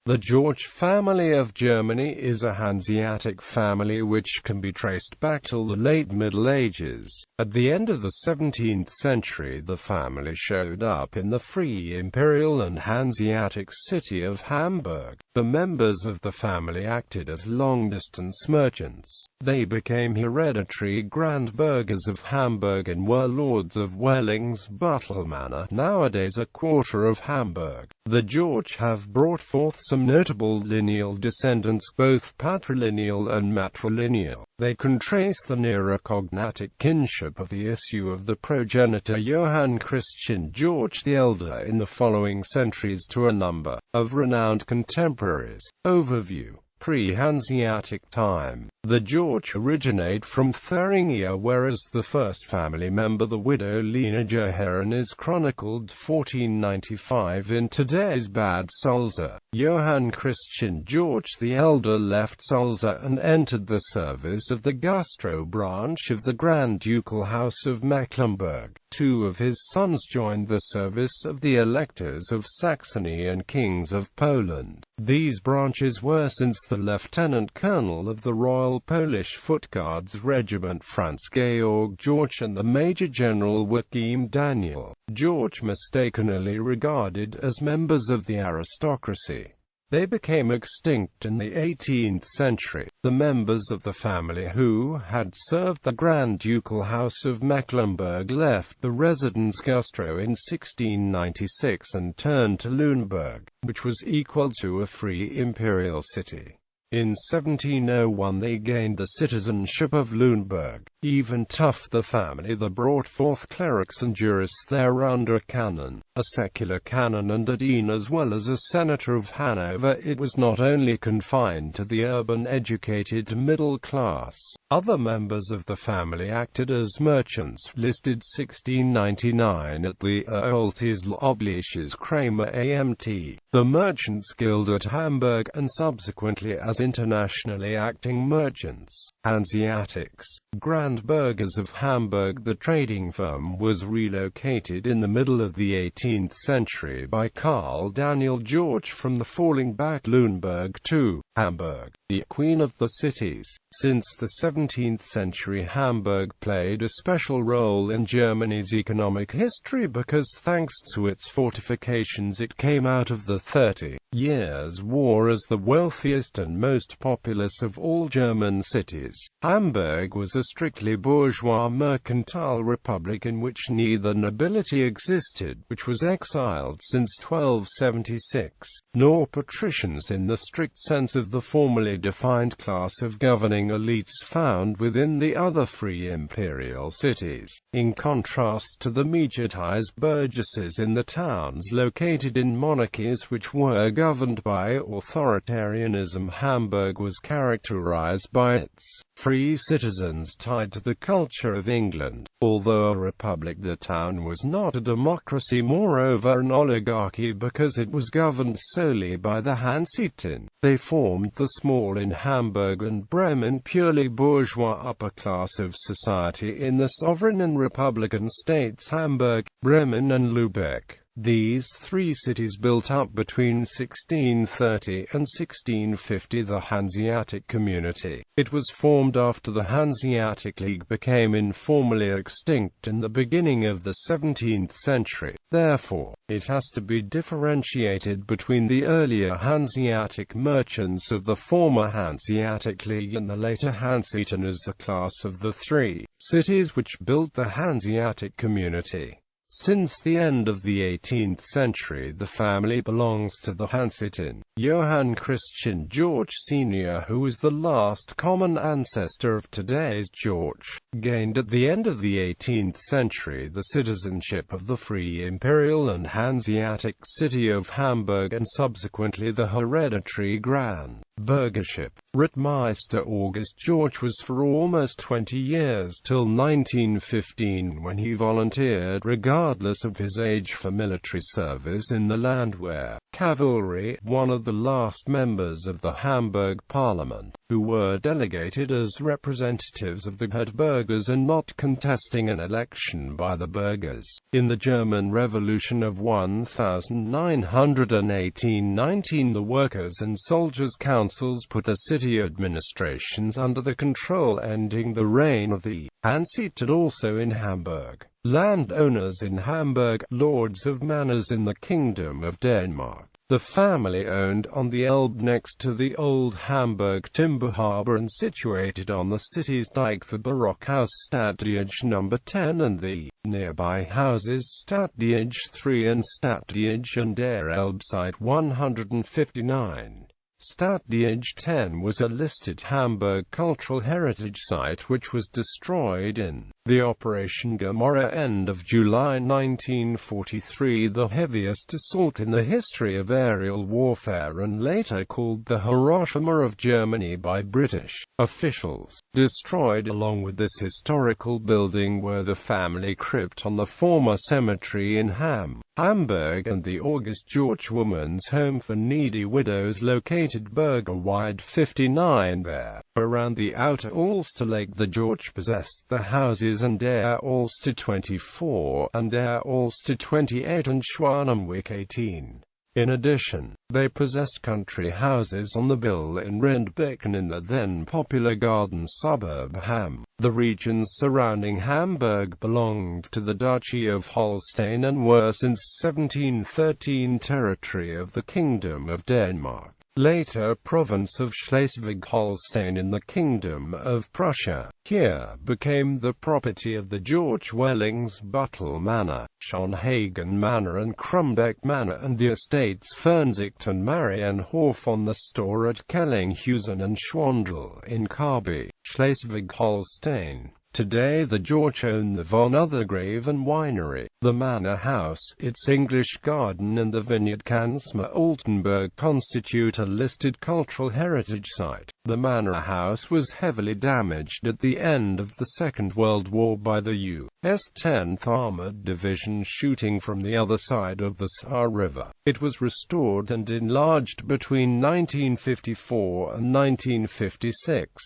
The Jauch family of Germany is a Hanseatic family which can be traced back till the late Middle Ages. At the end of the 17th century, the family showed up in the Free Imperial and Hanseatic city of Hamburg. The members of the family acted as long-distance merchants. They became hereditary Grand Burghers of Hamburg and were lords of Welling's Buttle Manor, nowadays a quarter of Hamburg. The Jauch have brought forth some notable lineal descendants, both patrilineal and matrilineal. They can trace the nearer cognatic kinship of the issue of the progenitor Johann Christopher Jauch the Elder in the following centuries to a number of renowned contemporaries. Overview. Pre-Hanseatic time. The Jauch originate from Thuringia, whereas the first family member, the widow Lena Johann, is chronicled 1495 in today's Bad Sulza. Johann Christopher Jauch the Elder left Sulza and entered the service of the Güstrow branch of the Grand Ducal House of Mecklenburg. Two of his sons joined the service of the Electors of Saxony and Kings of Poland. These branches were since the Lieutenant Colonel of the Royal Polish Foot Guards Regiment Franz Georg Jauch and the Major General Joachim Daniel Jauch, mistakenly regarded as members of the aristocracy. They became extinct in the 18th century. The members of the family who had served the Grand Ducal House of Mecklenburg left the residence Güstrow in 1696 and turned to Lüneburg, which was equal to a free imperial city. In 1701 they gained the citizenship of Lüneburg. Even Tuft the family that brought forth clerics and jurists there under canon, a secular canon and a dean as well as a senator of Hanover. It was not only confined to the urban educated middle class. Other members of the family acted as merchants, listed 1699 at the Erltisl Obliches Kramer Amt, the Merchants Guild at Hamburg, and subsequently as internationally acting merchants, Hanseatics, Grand Burghers of Hamburg. The trading firm was relocated in the middle of the 18th century by Carl Daniel Jauch from the falling back Lüneburg to Hamburg, the queen of the cities. Since the 17th century, Hamburg played a special role in Germany's economic history because thanks to its fortifications it came out of the 30 Years' War as the wealthiest and most populous of all German cities. Hamburg was a strictly bourgeois mercantile republic in which neither nobility existed, which was exiled since 1276, nor patricians in the strict sense of the formally defined class of governing elites found within the other free imperial cities. In contrast to the mediatized burgesses in the towns located in monarchies which were governed by authoritarianism, Hamburg was characterized by its free citizens tied to the culture of England. Although a republic, the town was not a democracy, moreover an oligarchy, because it was governed solely by the Hanseaten. They formed the small in Hamburg and Bremen purely bourgeois upper class of society in the sovereign and republican states Hamburg, Bremen and Lübeck. These three cities built up between 1630 and 1650 the Hanseatic Community. It was formed after the Hanseatic League became informally extinct in the beginning of the 17th century. Therefore, it has to be differentiated between the earlier Hanseatic merchants of the former Hanseatic League and the later Hanseaten as a class of the three cities which built the Hanseatic Community. Since the end of the 18th century, the family belongs to the Hanseaten. Johann Christopher Jauch Sr., who is the last common ancestor of today's Jauch, gained at the end of the 18th century the citizenship of the Free Imperial and Hanseatic city of Hamburg and subsequently the hereditary Grand Burgership. Rittmeister August Jauch was for almost 20 years till 1915 when he volunteered regardless of his age for military service in the Landwehr cavalry, one of the last members of the Hamburg Parliament. who were delegated as representatives of the Herdburgers and not contesting an election by the burghers. In the German Revolution of 1918-19, the workers' and soldiers' councils put the city administrations under the control, ending the reign of the Hanseatic. Also in Hamburg, landowners in Hamburg, lords of manors in the Kingdom of Denmark. The family owned on the Elbe next to the old Hamburg timber harbor and situated on the city's dike the Baroque house Stadtdienst No. 10 and the nearby houses Stadtdienst 3 and Stadtdienst an der Elbe site 159. Stadtdienst 10 was a listed Hamburg cultural heritage site which was destroyed in the Operation Gomorrah end of July 1943, the heaviest assault in the history of aerial warfare and later called the Hiroshima of Germany by British officials. Destroyed along with this historical building were the family crypt on the former cemetery in Hamburg and the August Jauch Women's Home for Needy Widows located Burger-wide 59 there. Around the outer Ulster Lake the Jauch possessed the houses and der Ulster 24 and der Ulster 28 and Schwanenwijk 18. In addition, they possessed country houses on the Bill in Rindbeck and in the then popular garden suburb Ham. The regions surrounding Hamburg belonged to the Duchy of Holstein and were since 1713 territory of the Kingdom of Denmark, later province of Schleswig-Holstein in the Kingdom of Prussia. Here became the property of the Jauch Wellings, Buttle Manor, Schonhagen Manor and Krumbeck Manor and the estates Fernsicht and Marienhof on the Store at Kellinghusen and Schwandl in Karby, Schleswig-Holstein. Today the Jauch own the von Othergraven winery, the manor house, its English garden and the vineyard Kansma Altenburg constitute a listed cultural heritage site. The manor house was heavily damaged at the end of the Second World War by the U.S. 10th Armored Division shooting from the other side of the Saar River. It was restored and enlarged between 1954 and 1956.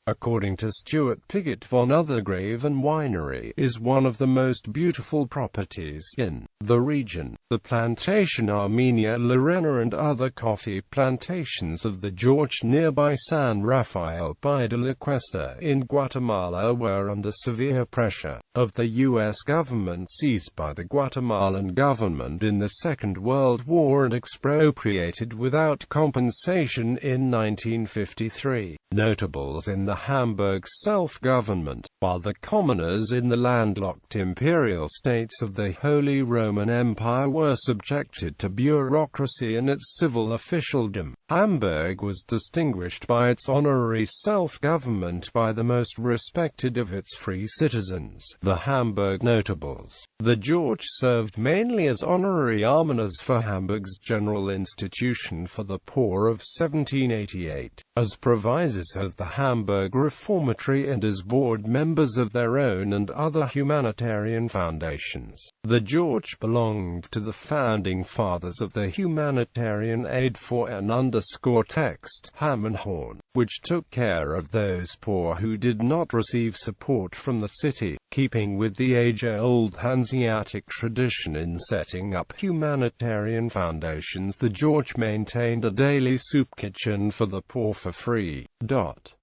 According to Stuart Piggott, von Othergraven Winery is one of the most beautiful properties in the region. The plantation Armenia Lorena and other coffee plantations of the Jauch nearby San Rafael by de la Cuesta in Guatemala were under severe pressure of the U.S. government, seized by the Guatemalan government in the Second World War and expropriated without compensation in 1953. Notables in the Hamburg self-government, while the commoners in the landlocked imperial states of the Holy Roman Empire were subjected to bureaucracy and its civil officialdom. Hamburg was distinguished by its honorary self-government by the most respected of its free citizens, the Hamburg Notables. The Jauch served mainly as honorary almoners for Hamburg's General Institution for the Poor of 1788, as provisors of the Hamburg Reformatory and as board members of their own and other humanitarian foundations. The Jauch belonged to the founding fathers of the humanitarian aid for an _text, Ham and Horn, which took care of those poor who did not receive support from the city, keeping with the age-old Hanseatic tradition in setting up humanitarian foundations. The Jauch maintained a daily soup kitchen for the poor for free.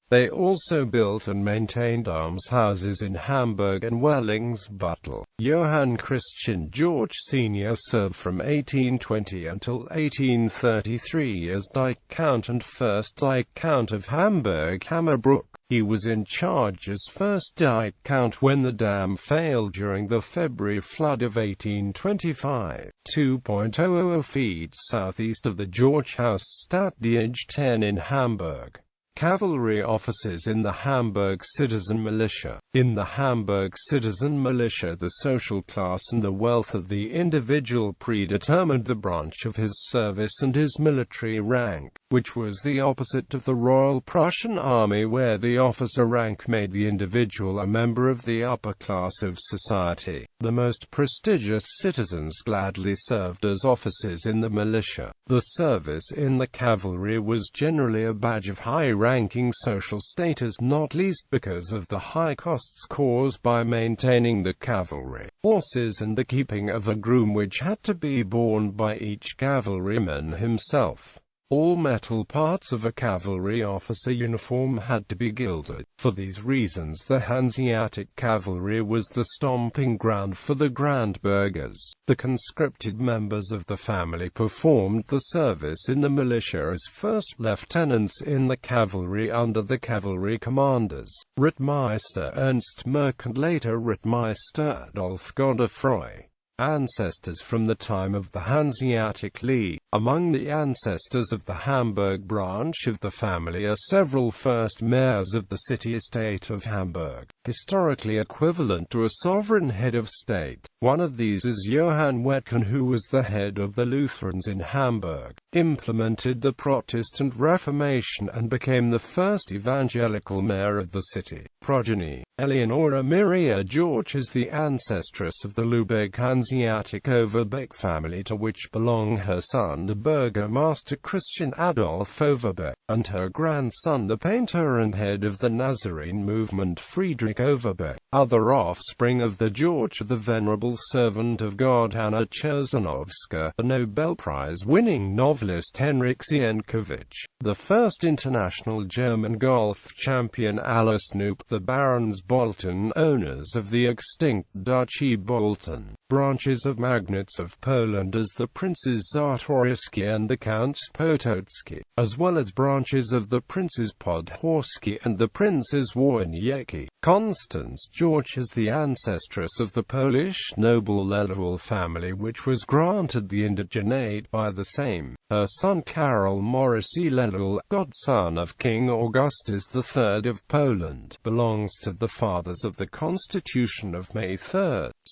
They also built and maintained almshouses in Hamburg and Wellings, Buttle. Johann Christian Jauch Sr. served from 1820 until 1833 as Dike Count and first Dike Count of Hamburg-Hammerbrook. He was in charge as first Dike Count when the dam failed during the February flood of 1825. 2.00 feet southeast of the Jauch House Stadtdienst 10 in Hamburg. Cavalry officers in the Hamburg Citizen Militia. In the Hamburg Citizen Militia, the social class and the wealth of the individual predetermined the branch of his service and his military rank, which was the opposite of the Royal Prussian Army, where the officer rank made the individual a member of the upper class of society. The most prestigious citizens gladly served as officers in the militia. The service in the cavalry was generally a badge of high-ranking social status, not least because of the high costs caused by maintaining the cavalry horses and the keeping of a groom, which had to be borne by each cavalryman himself. All metal parts of a cavalry officer uniform had to be gilded. For these reasons, the Hanseatic cavalry was the stomping ground for the Grand Burghers. The conscripted members of the family performed the service in the militia as first lieutenants in the cavalry under the cavalry commanders, Rittmeister Ernst Merck and later Rittmeister Adolf Godefroy. Ancestors from the time of the Hanseatic League. Among the ancestors of the Hamburg branch of the family are several first mayors of the city-state of Hamburg, historically equivalent to a sovereign head of state. One of these is Johann Christopher, who was the head of the Lutherans in Hamburg, implemented the Protestant Reformation and became the first evangelical mayor of the city. Progeny. Eleonora Maria Jauch is the ancestress of the Lübeck Hanseatic Overbeck family, to which belong her son the burgomaster Christian Adolf Overbeck, and her grandson the painter and head of the Nazarene movement Friedrich Overbeck. Other offspring of the Jauch are the venerable servant of God Hanna Chersanowska, the Nobel Prize-winning novelist Henryk Sienkiewicz, the first international German golf champion Alice Knoop, the Barons Bolton, owners of the extinct Duchy Bolton, branches of magnates of Poland as the Princes Czartoryski and the Counts Potocki, as well as branches of the Princes Podhorski and the Princes Wojniecki. Constance Jauch is the ancestress of the Polish noble Lelewel family, which was granted the indigenate by the same. Her son Karol Morrissey Lelewel, godson of King Augustus III of Poland, belongs to the fathers of the Constitution of May 3,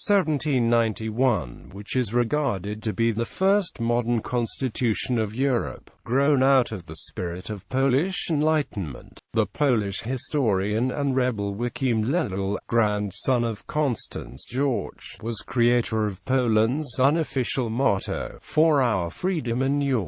1791, which is regarded to be the first modern constitution of Europe, grown out of the spirit of Polish Enlightenment. The Polish historian and rebel Wichem Lelewel, grandson of Constance Jauch, was creator of Poland's unofficial motto, "For our freedom and yours."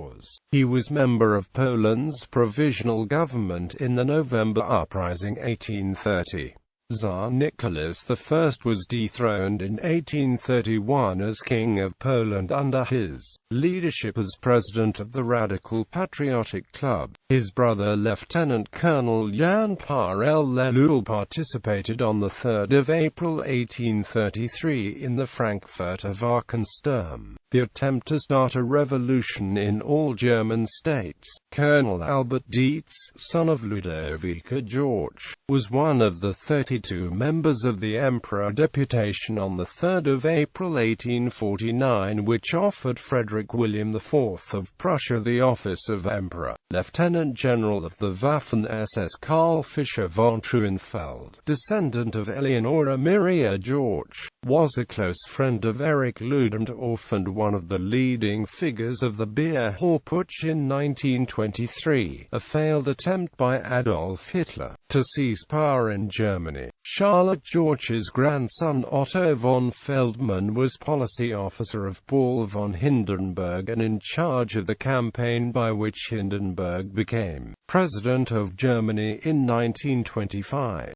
He was member of Poland's provisional government in the November Uprising 1830. Tsar Nicholas I was dethroned in 1831 as King of Poland under his leadership as president of the Radical Patriotic Club. His brother Lieutenant Colonel Jan Parel Lelewel participated on 3 April 1833 in the Frankfurter Wachensturm, the attempt to start a revolution in all German states. Colonel Albert Dietz, son of Ludovica Jauch, was one of the 32 members of the Emperor deputation on 3 April 1849 which offered Frederick William IV of Prussia the office of Emperor. Lieutenant General of the Waffen-SS Karl Fischer von Truenfeld, descendant of Eleonora Maria Jauch, was a close friend of Erich Ludendorff and one of the leading figures of the Beer Hall Putsch in 1923, a failed attempt by Adolf Hitler to seize power in Germany. Charlotte Jauch's grandson Otto von Feldman was policy officer of Paul von Hindenburg and in charge of the campaign by which Hindenburg became President of Germany in 1925.